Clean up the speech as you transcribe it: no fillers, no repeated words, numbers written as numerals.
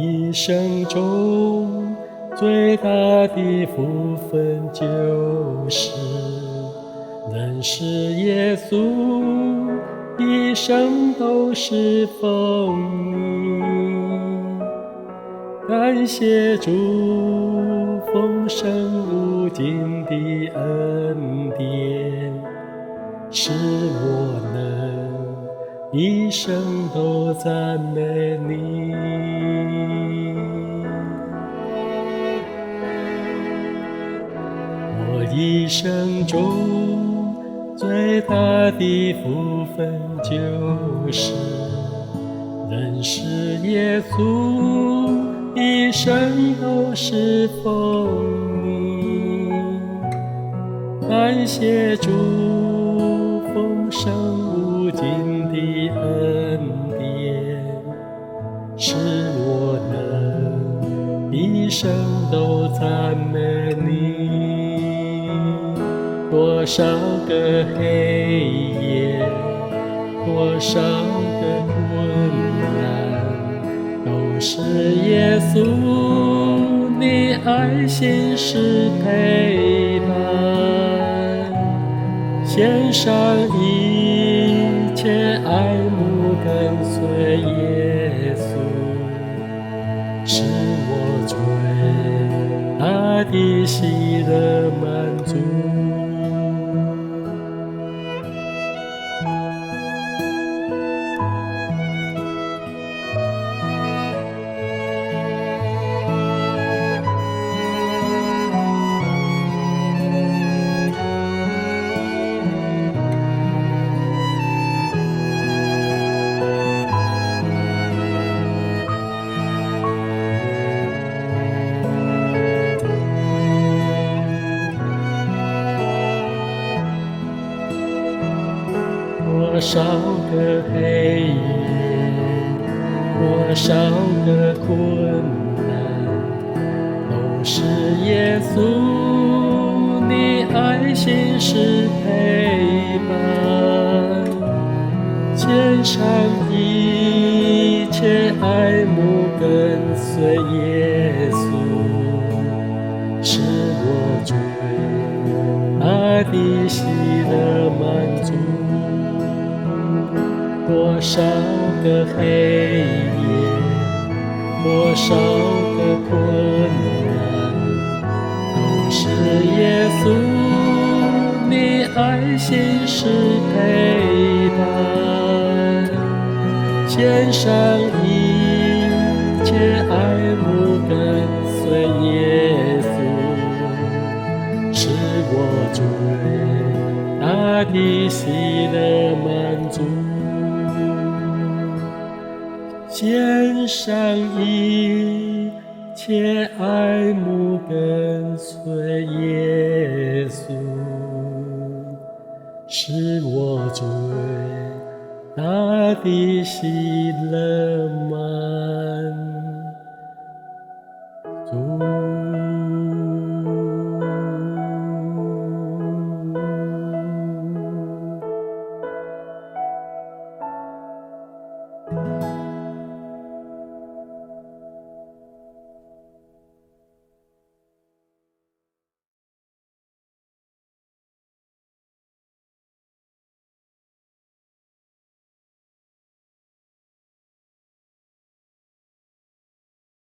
一生中最大的福分就是认识耶稣，一生都是奉你。感谢主丰盛无尽的恩典，使我能一生都赞美你。我一生中最大的福分就是认识耶稣，一生都是奉你。感谢主丰盛无尽的恩典，使我能一生都赞美你。多少个黑夜，多少个困难，都是耶稣你爱心是陪伴，献上一切爱慕跟随耶稣，使我最大的喜乐满足。多少个黑夜，多少个困难，都是耶稣你爱心是陪伴，献上一切爱慕跟随耶稣，使我最大的喜乐满足。多少个黑夜，多少个困难，都是耶稣你爱心是陪伴，献上一切爱慕跟随耶稣，使我最大的喜乐满足。献上一切爱慕跟随耶稣，使我最大的喜乐满